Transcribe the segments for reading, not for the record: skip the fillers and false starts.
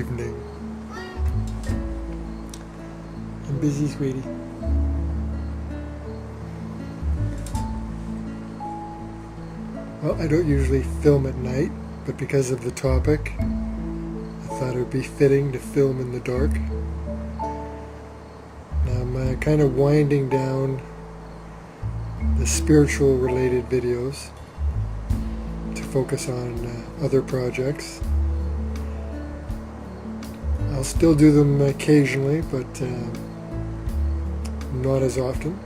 evening. I'm busy, sweetie. Well, I don't usually film at night, but because of the topic, I thought it would be fitting to film in the dark. Now I'm kind of winding down the spiritual related videos to focus on other projects. I'll still do them occasionally, but not as often.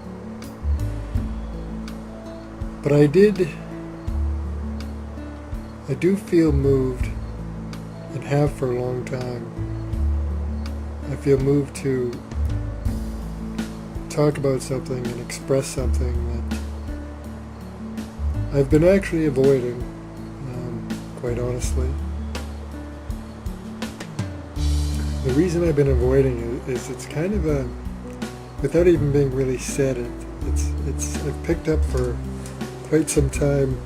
But I do feel moved, and have for a long time. I feel moved to talk about something and express something that I've been actually avoiding, quite honestly. The reason I've been avoiding it is it's kind of a, without even being really said, I've picked up for quite some time.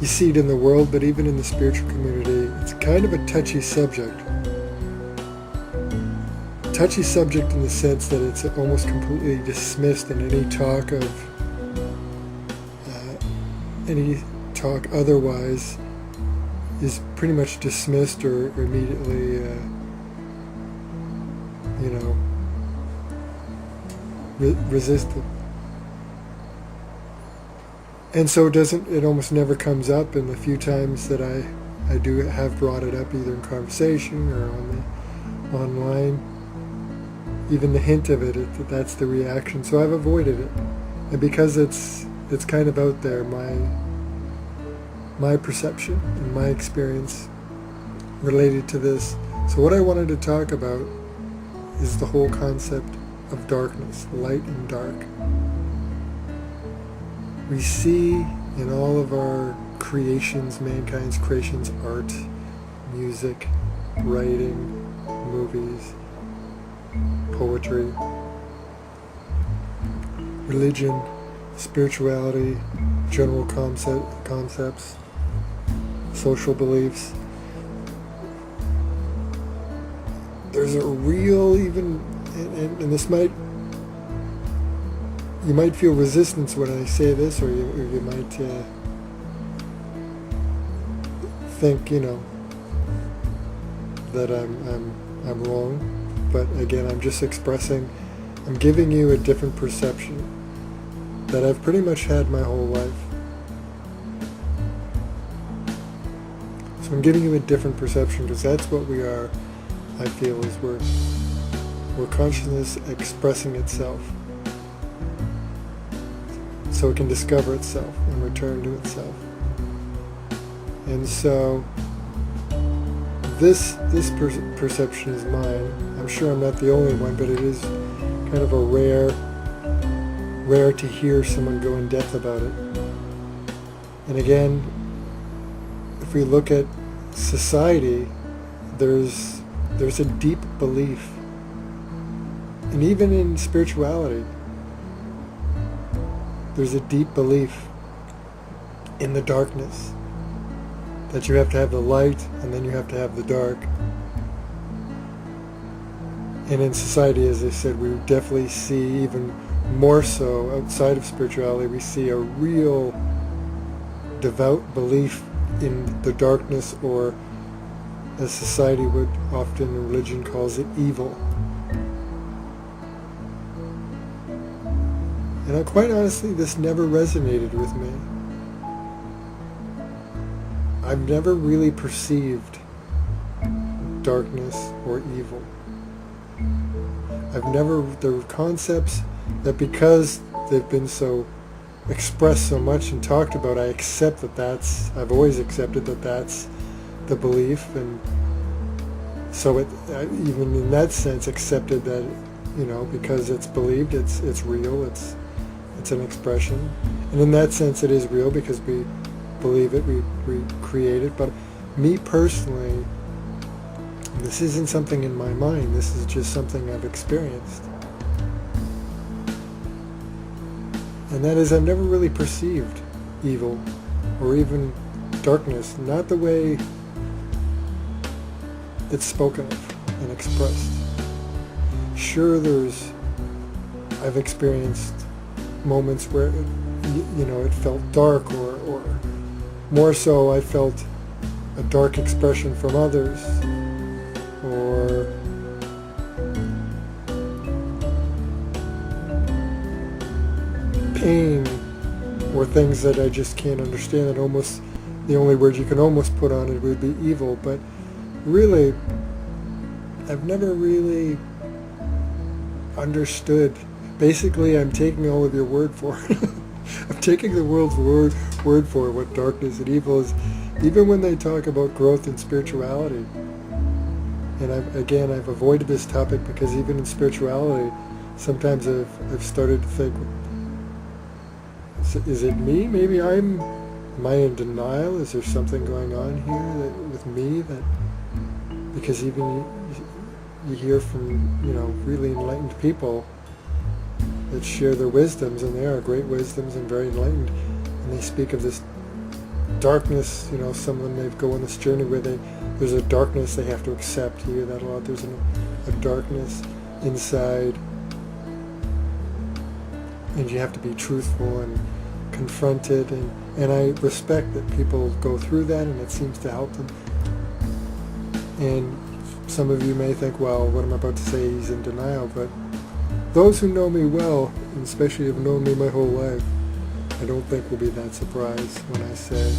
You see it in the world, but even in the spiritual community, it's kind of a touchy subject. Touchy subject in the sense that it's almost completely dismissed, and any talk otherwise is pretty much dismissed or immediately, resisted. And so it almost never comes up, and the few times that I do have brought it up, either in conversation or online, even the hint of it, that's the reaction. So I've avoided it. And because it's kind of out there, my perception and my experience related to this. So what I wanted to talk about is the whole concept of darkness, light and dark. We see in all of our creations, mankind's creations, art, music, writing, movies, poetry, religion, spirituality, general concepts, social beliefs. There's a real, even, and this you might feel resistance when I say this, or you might think, that I'm wrong. But again, I'm just expressing, I'm giving you a different perception that I've pretty much had my whole life. So I'm giving you a different perception because that's what we are, I feel, is we're consciousness expressing itself so it can discover itself and return to itself. And so this perception is mine. I'm sure I'm not the only one, but it is kind of a rare to hear someone go in depth about it. And again, if we look at society, there's a deep belief, and even in spirituality, there's a deep belief in the darkness, that you have to have the light and then you have to have the dark. And in society, as I said, we definitely see, even more so outside of spirituality, we see a real devout belief in the darkness, or as society would often, religion calls it, evil. And quite honestly, this never resonated with me. I've never really perceived darkness or evil. There were concepts that, because they've been so expressed so much and talked about, I've always accepted that that's the belief, and so even in that sense accepted that, because it's believed, it's real, it's an expression, and in that sense it is real because we believe it, we create it. But me personally, this isn't something in my mind, this is just something I've experienced. And that is, I've never really perceived evil or even darkness, not the way it's spoken of and expressed. Sure, I've experienced moments where it felt dark, or more so I felt a dark expression from others, or pain, or things that I just can't understand. That almost, the only word you can almost put on it would be evil. But really, I've never really understood. Basically, I'm taking all of your word for it. I'm taking the world's word for what darkness and evil is, even when they talk about growth in spirituality. And I've avoided this topic because even in spirituality, sometimes I've started to think, is it me? Maybe am I in denial? Is there something going on here with me that, because even you hear from, really enlightened people that share their wisdoms, and they are great wisdoms and very enlightened, and they speak of this darkness, someone they go on this journey where there's a darkness they have to accept. You hear that a lot. There's a darkness inside, and you have to be truthful and confront it, and I respect that people go through that, and it seems to help them. And some of you may think, well, what I'm about to say, he's in denial, but those who know me well, and especially have known me my whole life, I don't think will be that surprised when I say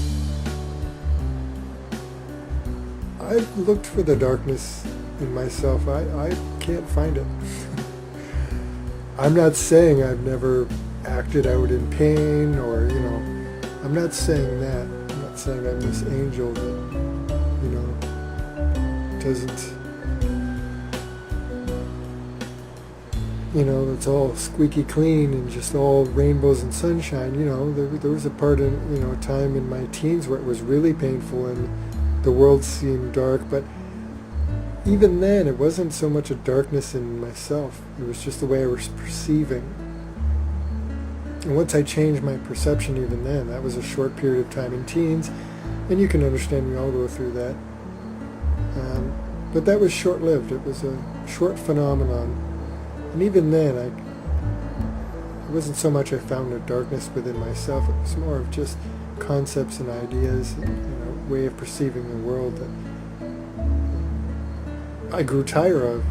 I've looked for the darkness in myself. I can't find it. I'm not saying I've never acted out in pain, or, I'm not saying that. I'm not saying I'm this angel that, doesn't, it's all squeaky clean and just all rainbows and sunshine. There was a part in, a time in my teens where it was really painful and the world seemed dark, but even then it wasn't so much a darkness in myself. It was just the way I was perceiving. And once I changed my perception, even then, that was a short period of time in teens, and you can understand we all go through that. But that was short-lived. It was a short phenomenon. And even then, it wasn't so much I found a darkness within myself. It was more of just concepts and ideas, and, way of perceiving the world that I grew tired of,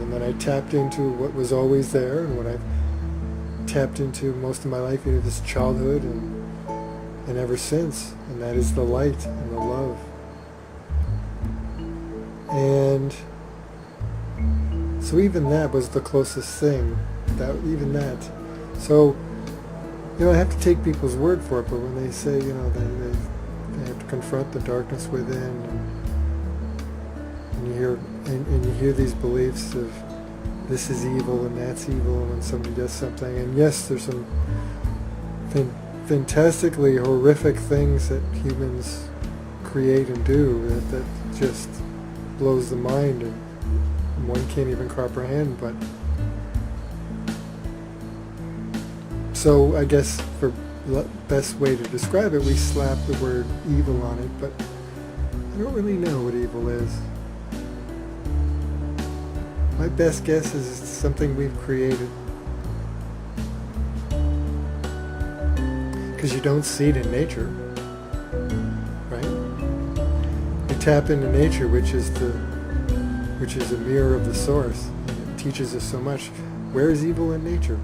and then I tapped into what was always there, and what I've tapped into most of my life, this childhood and ever since, and that is the light and the love. And so even that was the closest thing. So, I have to take people's word for it, but when they say, they have to confront the darkness within, and you hear these beliefs of this is evil and that's evil, and when somebody does something, and yes, there's some fantastically horrific things that humans create and do that just blows the mind, and one can't even comprehend. But so I guess for the best way to describe it, we slap the word evil on it, but I don't really know what evil is. My best guess is it's something we've created, because you don't see it in nature, right? You tap into nature, which is a mirror of the source, and it teaches us so much. Where is evil in nature?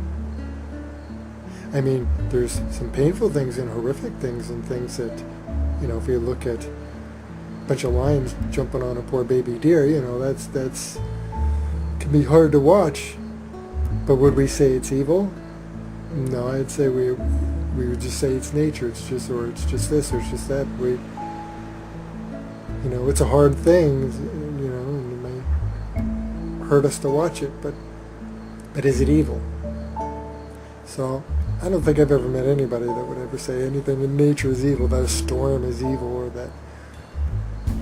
I mean, there's some painful things and horrific things, and things that, if you look at a bunch of lions jumping on a poor baby deer, that's can be hard to watch. But would we say it's evil? No, I'd say we would just say it's nature. It's just this, or it's just that. It's a hard thing, and it may hurt us to watch it, but is it evil? So I don't think I've ever met anybody that would ever say anything in nature is evil, that a storm is evil, or that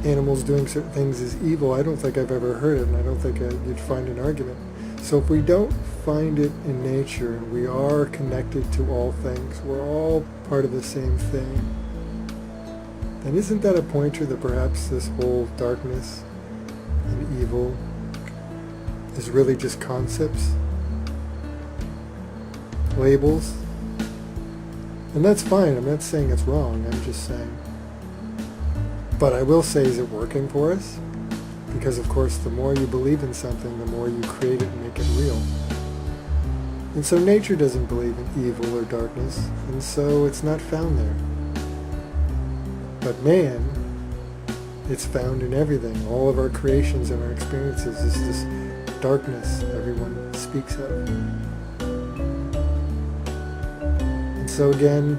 animals doing certain things is evil. I don't think I've ever heard it, and I don't think you'd find an argument. So if we don't find it in nature, and we are connected to all things, we're all part of the same thing, then isn't that a pointer that perhaps this whole darkness and evil is really just concepts, labels. And that's fine. I'm not saying it's wrong. I'm just saying. But I will say, is it working for us? Because of course, the more you believe in something, the more you create it and make it real. And so nature doesn't believe in evil or darkness, and so it's not found there. But man, it's found in everything. All of our creations and our experiences is this darkness everyone speaks of. And so again,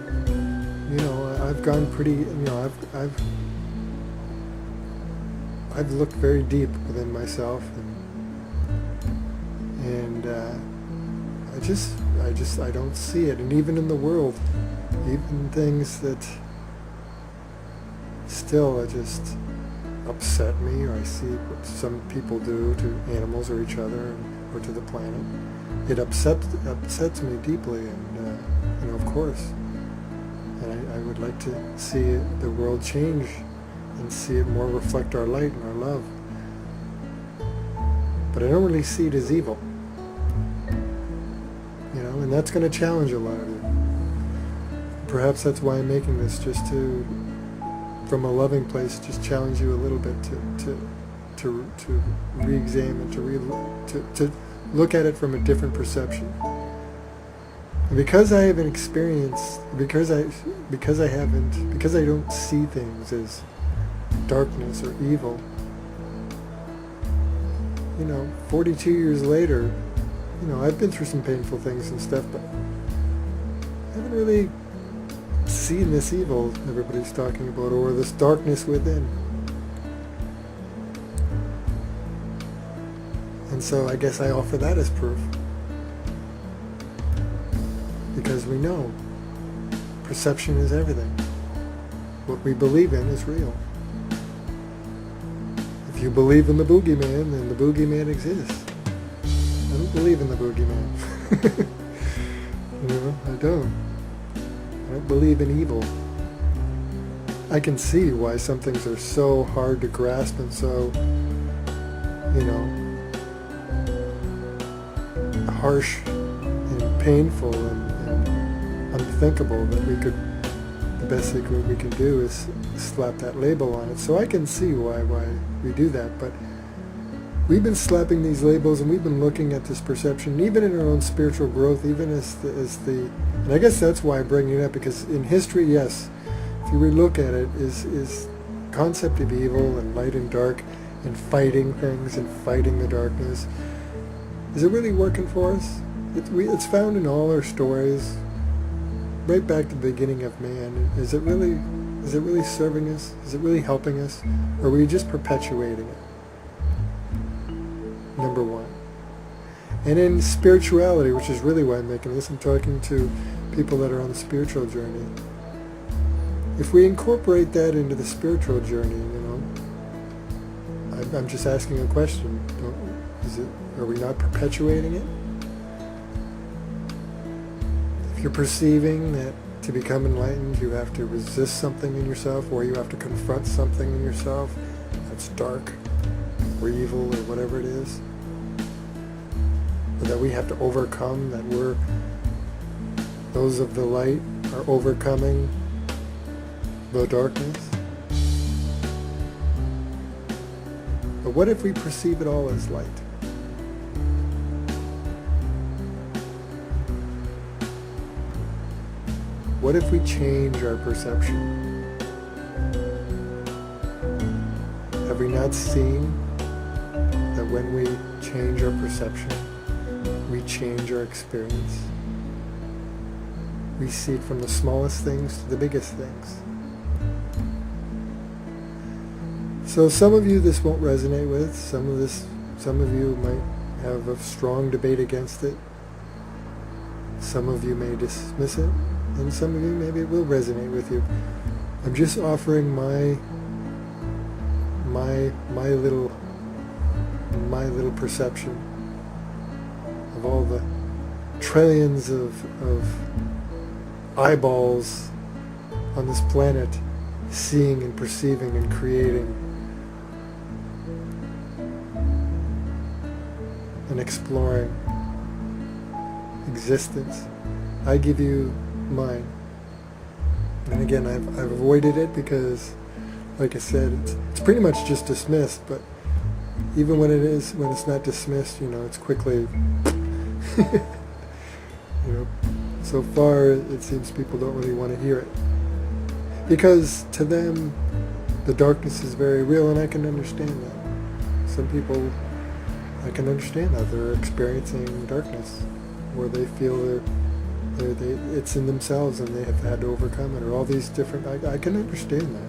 I've gone pretty, I've looked very deep within myself, and I don't see it. And even in the world, even things that still just upset me, or I see what some people do to animals or each other or to the planet, it upsets me deeply, and of course, and I would like to see the world change and see it more reflect our light and our love. But I don't really see it as evil. And that's going to challenge a lot of you. Perhaps that's why I'm making this, just to, from a loving place, just challenge you a little bit to re-examine, to look at it from a different perception. And because I haven't experienced, because I don't see things as darkness or evil, 42 years later, I've been through some painful things and stuff, but I haven't really seen this evil everybody's talking about, or this darkness within. And so I guess I offer that as proof. Because we know perception is everything. What we believe in is real. If you believe in the boogeyman, then the boogeyman exists. I don't believe in the boogeyman. I don't. I don't believe in evil. I can see why some things are so hard to grasp and so, harsh and painful and unthinkable that the best thing we can do is slap that label on it. So I can see why we do that, but we've been slapping these labels, and we've been looking at this perception, even in our own spiritual growth, even and I guess that's why I bring it up, because in history, yes, if you really look at it, is concept of evil and light and dark and fighting things and fighting the darkness. Is it really working for us? It's found in all our stories, right back to the beginning of man. Is it really serving us? Is it really helping us? Or are we just perpetuating it? Number one. And in spirituality, which is really why I'm making this, I'm talking to people that are on the spiritual journey. If we incorporate that into the spiritual journey, I'm just asking a question. Are we not perpetuating it? If you're perceiving that to become enlightened, you have to resist something in yourself, or you have to confront something in yourself that's dark or evil or whatever it is, or that we have to overcome, that those of the light are overcoming the darkness. But what if we perceive it all as light? What if we change our perception? Have we not seen that when we change our perception, we change our experience? We see it from the smallest things to the biggest things. So some of you this won't resonate with, some of you might have a strong debate against it. Some of you may dismiss it, and some of you maybe it will resonate with you. I'm just offering my little perception of all the trillions of eyeballs on this planet seeing and perceiving and creating and exploring existence. I give you mine. And again, I've avoided it because, like I said, it's pretty much just dismissed, but even when it's not dismissed, it's quickly, so far it seems people don't really want to hear it. Because to them, the darkness is very real, and I can understand that. Some people, I can understand that they're experiencing darkness, where they feel it's in themselves and they have had to overcome it, or all these different, I can understand that.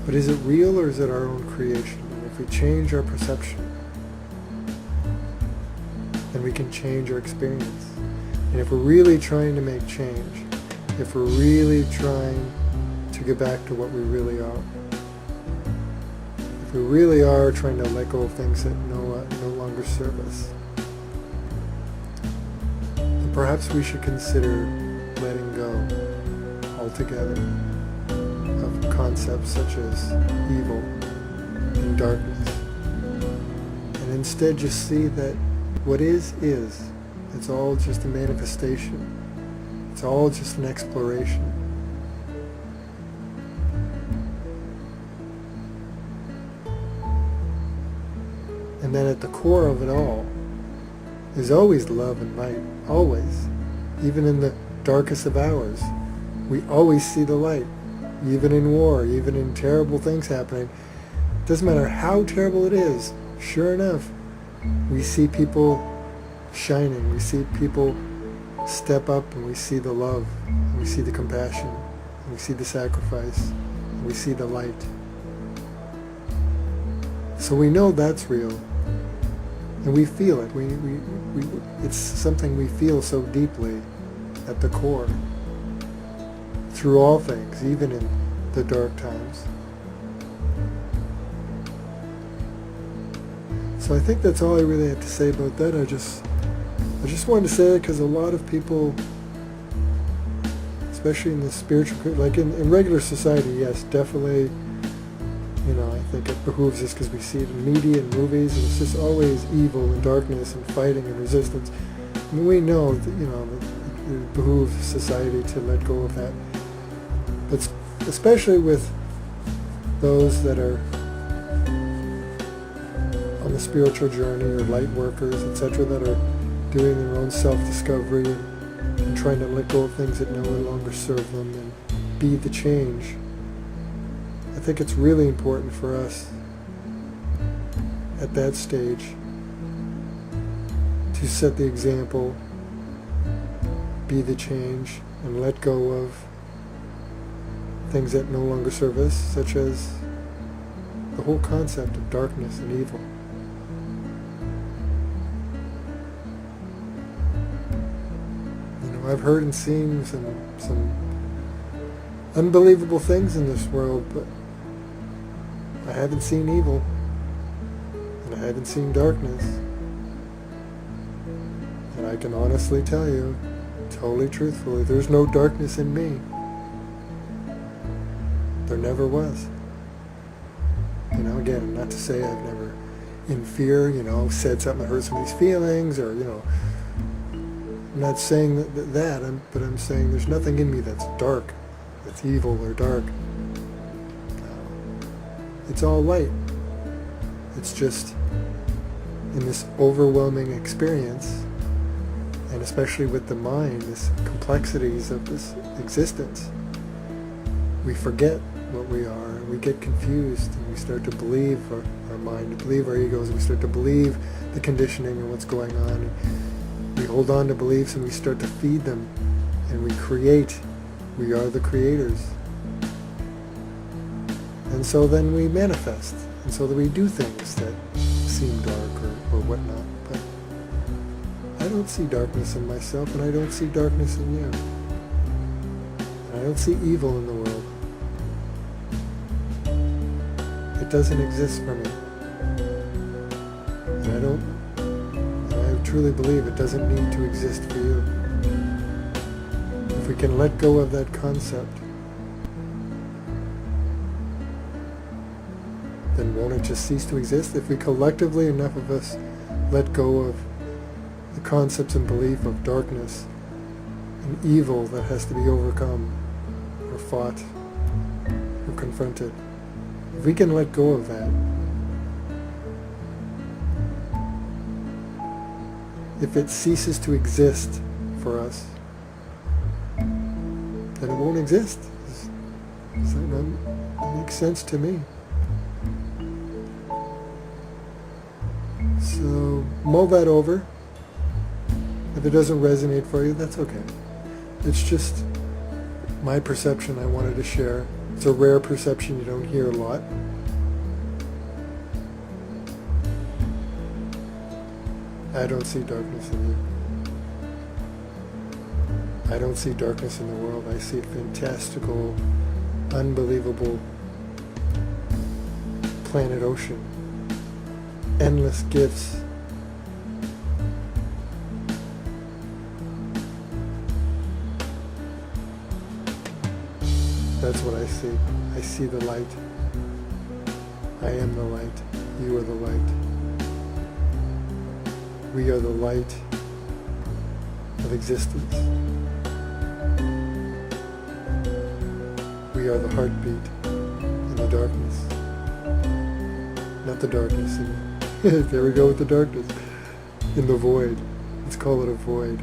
But is it real, or is it our own creation? And if we change our perception, then we can change our experience. And if we're really trying to make change, if we're really trying to get back to what we really are, if we really are trying to let go of things that no longer serve us, then perhaps we should consider letting go altogether of concepts such as evil and darkness, and instead just see that what is. It's all just a manifestation. It's all just an exploration. And then at the core of it all is always love and light. Always. Even in the darkest of hours, we always see the light. Even in war, even in terrible things happening. It doesn't matter how terrible it is. Sure enough, we see people shining. We see people step up, and we see the love, and we see the compassion, and we see the sacrifice, and we see the light. So we know that's real, and we feel it. It's something we feel so deeply at the core, through all things, even in the dark times. So I think that's all I really have to say about that. I just wanted to say it because a lot of people, especially in the spiritual, like in regular society, yes, definitely, I think it behooves us because we see it in media and movies, and it's just always evil and darkness and fighting and resistance. I mean, we know that, it behooves society to let go of that. But especially with those that are on the spiritual journey, or light workers, etc., that are doing their own self-discovery and trying to let go of things that no longer serve them and be the change. I think it's really important for us at that stage to set the example, be the change, and let go of things that no longer serve us, such as the whole concept of darkness and evil. I've heard and seen some unbelievable things in this world, but I haven't seen evil, and I haven't seen darkness. And I can honestly tell you, totally truthfully, there's no darkness in me. There never was. Again, not to say I've never, in fear, said something that hurt somebody's feelings, or, I'm not saying but I'm saying there's nothing in me that's dark, that's evil or dark. It's all light. It's just in this overwhelming experience, and especially with the mind, this complexities of this existence, we forget what we are, and we get confused, and we start to believe our mind, to believe our egos, and we start to believe the conditioning and what's going on. And we hold on to beliefs, and we start to feed them, and we create. We are the creators. And so then we manifest, and so that we do things that seem dark or whatnot. But I don't see darkness in myself, and I don't see darkness in you. And I don't see evil in the world. It doesn't exist for me. And I truly believe it doesn't need to exist for you. If we can let go of that concept, then won't it just cease to exist? If we collectively, enough of us, let go of the concepts and belief of darkness and evil that has to be overcome or fought or confronted, if we can let go of that, if it ceases to exist for us, then it won't exist. Does that not make sense to me? So mull that over. If it doesn't resonate for you, that's okay. It's just my perception I wanted to share. It's a rare perception you don't hear a lot. I don't see darkness in you. I don't see darkness in the world. I see fantastical, unbelievable planet ocean. Endless gifts. That's what I see. I see the light. I am the light. You are the light. We are the light of existence. We are the heartbeat in the darkness. Not the darkness. There we go with the darkness. In the void. Let's call it a void.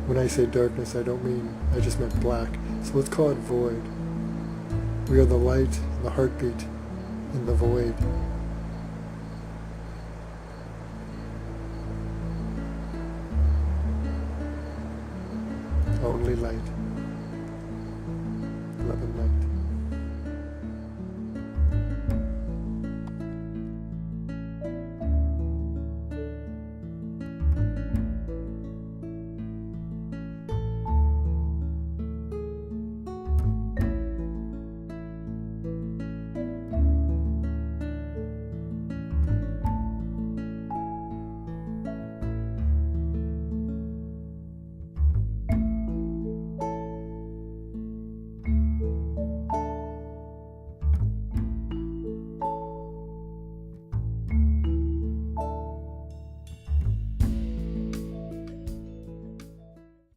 When I say darkness, I don't mean, I just meant black. So let's call it void. We are the light, the heartbeat in the void. Only light. Love and light.